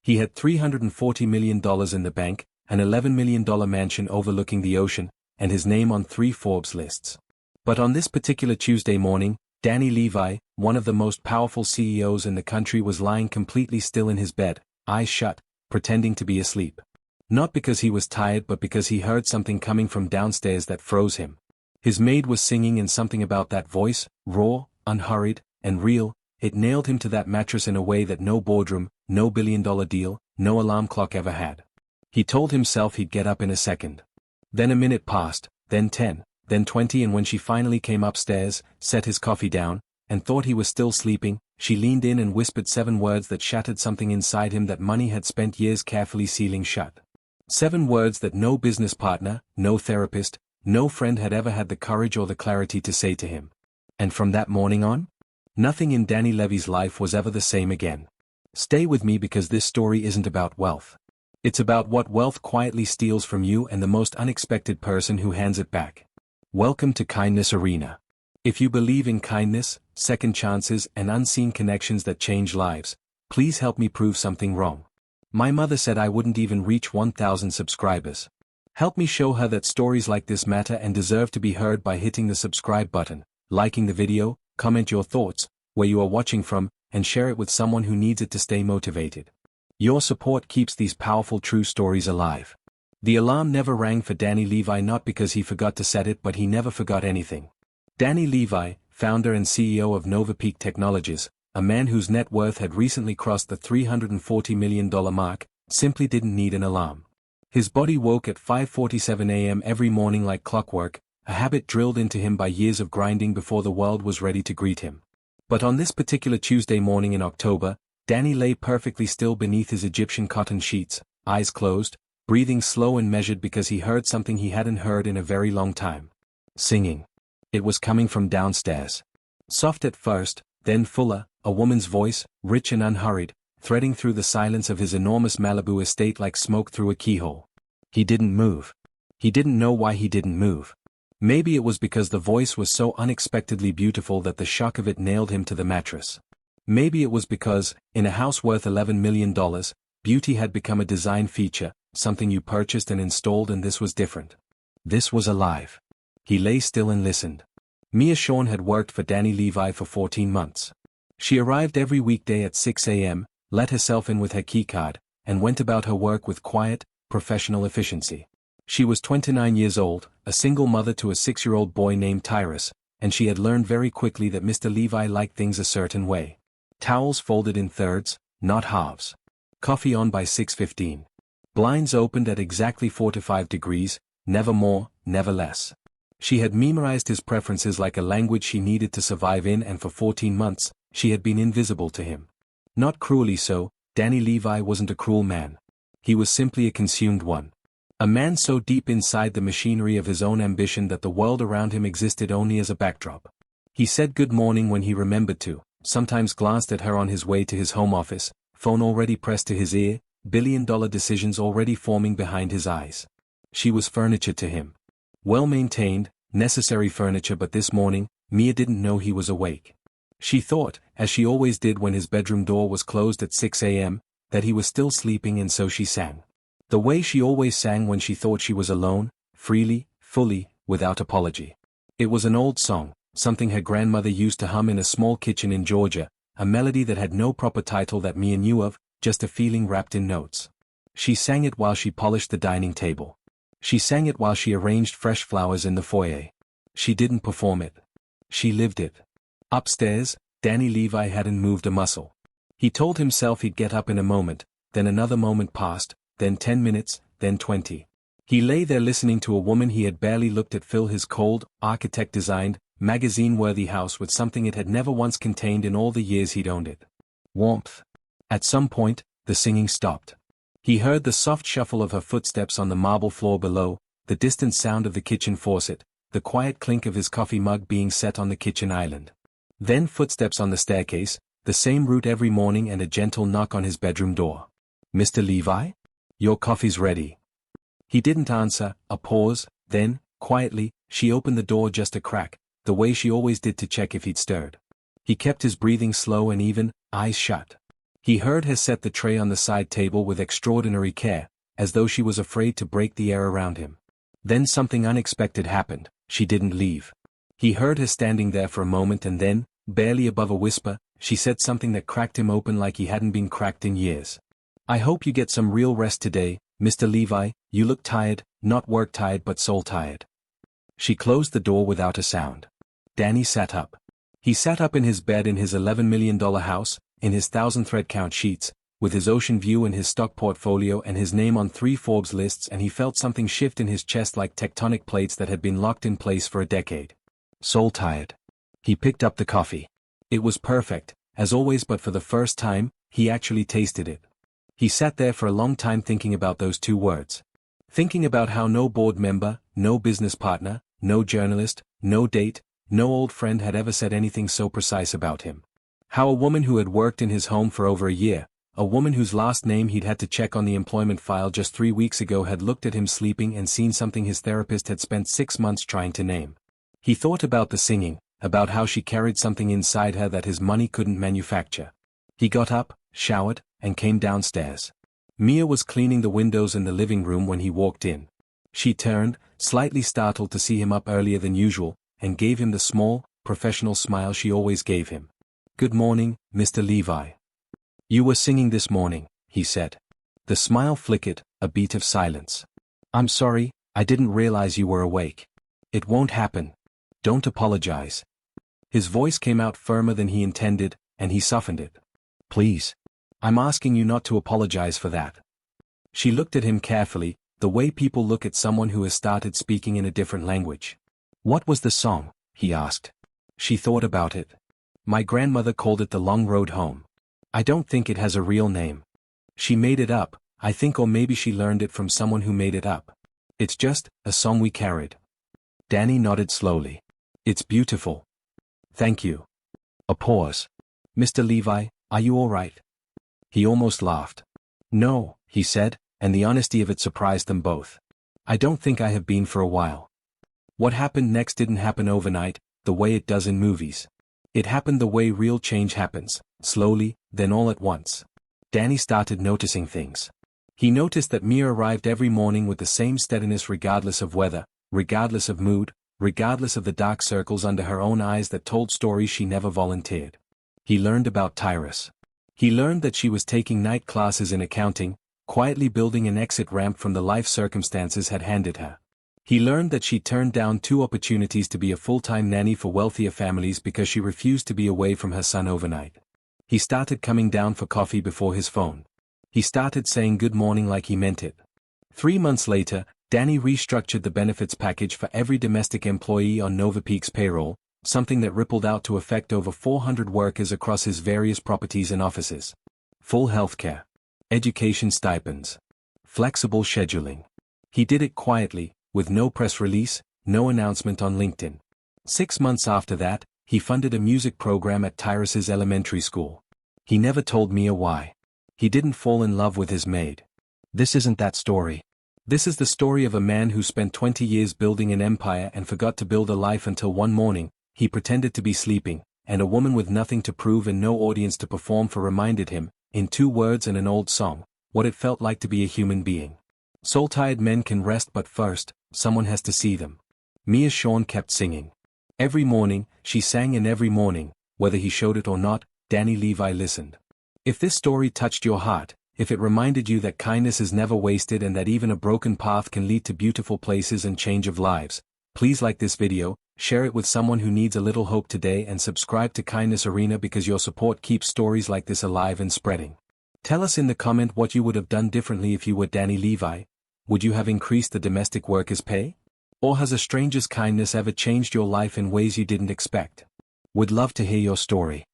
He had $340 million in the bank, an $11 million mansion overlooking the ocean, and his name on 3 Forbes lists. But on this particular Tuesday morning, Dani Levy, one of the most powerful CEOs in the country, was lying completely still in his bed, eyes shut, pretending to be asleep. Not because he was tired but because he heard something coming from downstairs that froze him. His maid was singing, and something about that voice, raw, unhurried, and real, it nailed him to that mattress in a way that no boardroom, no billion-dollar deal, no alarm clock ever had. He told himself he'd get up in a second. Then a minute passed, then 10, then 20, and when she finally came upstairs, set his coffee down, and thought he was still sleeping, she leaned in and whispered 7 words that shattered something inside him that money had spent years carefully sealing shut. 7 words that no business partner, no therapist, no friend had ever had the courage or the clarity to say to him. And from that morning on, nothing in Dani Levy's life was ever the same again. Stay with me, because this story isn't about wealth. It's about what wealth quietly steals from you and the most unexpected person who hands it back. Welcome to Kindness Arena. If you believe in kindness, second chances, and unseen connections that change lives, please help me prove something wrong. My mother said I wouldn't even reach 1,000 subscribers. Help me show her that stories like this matter and deserve to be heard by hitting the subscribe button, liking the video, comment your thoughts, where you are watching from, and share it with someone who needs it to stay motivated. Your support keeps these powerful true stories alive. The alarm never rang for Dani Levy, not because he forgot to set it, but he never forgot anything. Dani Levy, founder and CEO of Peak Technologies, a man whose net worth had recently crossed the $340 million mark, simply didn't need an alarm. His body woke at 5:47 a.m. every morning like clockwork, a habit drilled into him by years of grinding before the world was ready to greet him. But on this particular Tuesday morning in October, Dani lay perfectly still beneath his Egyptian cotton sheets, eyes closed, breathing slow and measured, because he heard something he hadn't heard in a very long time. Singing. It was coming from downstairs. Soft at first, then fuller, a woman's voice, rich and unhurried, threading through the silence of his enormous Malibu estate like smoke through a keyhole. He didn't move. He didn't know why he didn't move. Maybe it was because the voice was so unexpectedly beautiful that the shock of it nailed him to the mattress. Maybe it was because, in a house worth $11 million, beauty had become a design feature, something you purchased and installed, and this was different. This was alive. He lay still and listened. Shawn had worked for Dani Levy for 14 months. She arrived every weekday at 6 a.m., let herself in with her keycard, and went about her work with quiet, professional efficiency. She was 29 years old, a single mother to a 6-year-old boy named Tyrus, and she had learned very quickly that Mr. Levy liked things a certain way. Towels folded in thirds, not halves. Coffee on by 6:15. Blinds opened at exactly 4 to 5 degrees, never more, never less. She had memorized his preferences like a language she needed to survive in, and for 14 months, she had been invisible to him. Not cruelly so. Dani Levy wasn't a cruel man. He was simply a consumed one. A man so deep inside the machinery of his own ambition that the world around him existed only as a backdrop. He said good morning when he remembered to, sometimes glanced at her on his way to his home office, phone already pressed to his ear, billion-dollar decisions already forming behind his eyes. She was furniture to him. Well-maintained, necessary furniture, but this morning, Mia didn't know he was awake. She thought, as she always did when his bedroom door was closed at 6 a.m., that he was still sleeping, and so she sang. The way she always sang when she thought she was alone, freely, fully, without apology. It was an old song, something her grandmother used to hum in a small kitchen in Georgia, a melody that had no proper title that Mia knew of, just a feeling wrapped in notes. She sang it while she polished the dining table. She sang it while she arranged fresh flowers in the foyer. She didn't perform it. She lived it. Upstairs, Dani Levy hadn't moved a muscle. He told himself he'd get up in a moment, then another moment passed, then 10 minutes, then 20. He lay there listening to a woman he had barely looked at fill his cold, architect-designed, magazine-worthy house with something it had never once contained in all the years he'd owned it. Warmth. At some point, the singing stopped. He heard the soft shuffle of her footsteps on the marble floor below, the distant sound of the kitchen faucet, the quiet clink of his coffee mug being set on the kitchen island. Then footsteps on the staircase, the same route every morning, and a gentle knock on his bedroom door. "Mr. Levy? Your coffee's ready." He didn't answer, a pause, then, quietly, she opened the door just a crack, the way she always did to check if he'd stirred. He kept his breathing slow and even, eyes shut. He heard her set the tray on the side table with extraordinary care, as though she was afraid to break the air around him. Then something unexpected happened. She didn't leave. He heard her standing there for a moment and then, barely above a whisper, she said something that cracked him open like he hadn't been cracked in years. "I hope you get some real rest today, Mr. Levi, you look tired, not work tired but soul tired." She closed the door without a sound. Dani sat up. He sat up in his bed in his $11 million house, in his 1,000 thread count sheets, with his ocean view and his stock portfolio and his name on 3 Forbes lists, and he felt something shift in his chest like tectonic plates that had been locked in place for a decade. Soul tired. He picked up the coffee. It was perfect, as always, but for the first time, he actually tasted it. He sat there for a long time thinking about those 2 words. Thinking about how no board member, no business partner, no journalist, no date, no old friend had ever said anything so precise about him. How a woman who had worked in his home for over a year, a woman whose last name he'd had to check on the employment file just 3 weeks ago, had looked at him sleeping and seen something his therapist had spent 6 months trying to name. He thought about the singing, about how she carried something inside her that his money couldn't manufacture. He got up, showered, and came downstairs. Mia was cleaning the windows in the living room when he walked in. She turned, slightly startled to see him up earlier than usual, and gave him the small, professional smile she always gave him. "Good morning, Mr. Levi. You were singing this morning," he said. The smile flickered, a beat of silence. "I'm sorry, I didn't realize you were awake. It won't happen. Don't apologize." His voice came out firmer than he intended, and he softened it. "Please. I'm asking you not to apologize for that." She looked at him carefully, the way people look at someone who has started speaking in a different language. "What was the song?" he asked. She thought about it. "My grandmother called it The Long Road Home. I don't think it has a real name. She made it up, I think, or maybe she learned it from someone who made it up. It's just a song we carried." Dani nodded slowly. "It's beautiful. Thank you." A pause. "Mr. Levi, are you all right?" He almost laughed. "No," he said, and the honesty of it surprised them both. "I don't think I have been for a while." What happened next didn't happen overnight, the way it does in movies. It happened the way real change happens, slowly, then all at once. Dani started noticing things. He noticed that Mia arrived every morning with the same steadiness regardless of weather, regardless of mood, regardless of the dark circles under her own eyes that told stories she never volunteered. He learned about Tyrus. He learned that she was taking night classes in accounting, quietly building an exit ramp from the life circumstances had handed her. He learned that she turned down 2 opportunities to be a full-time nanny for wealthier families because she refused to be away from her son overnight. He started coming down for coffee before his phone. He started saying good morning like he meant it. 3 months later, Dani restructured the benefits package for every domestic employee on Nova Peak's payroll, something that rippled out to affect over 400 workers across his various properties and offices. Full healthcare. Education stipends. Flexible scheduling. He did it quietly, with no press release, no announcement on LinkedIn. 6 months after that, he funded a music program at Tyrus's elementary school. He never told Mia why. He didn't fall in love with his maid. This isn't that story. This is the story of a man who spent 20 years building an empire and forgot to build a life until one morning, he pretended to be sleeping, and a woman with nothing to prove and no audience to perform for reminded him, in 2 words and an old song, what it felt like to be a human being. Soul-tired men can rest, but first, someone has to see them. Mia Shawn kept singing. Every morning, she sang, and every morning, whether he showed it or not, Dani Levy listened. If this story touched your heart, if it reminded you that kindness is never wasted and that even a broken path can lead to beautiful places and change of lives, please like this video, share it with someone who needs a little hope today, and subscribe to Kindness Arena because your support keeps stories like this alive and spreading. Tell us in the comment what you would have done differently if you were Dani Levy. Would you have increased the domestic workers' pay? Or has a stranger's kindness ever changed your life in ways you didn't expect? Would love to hear your story.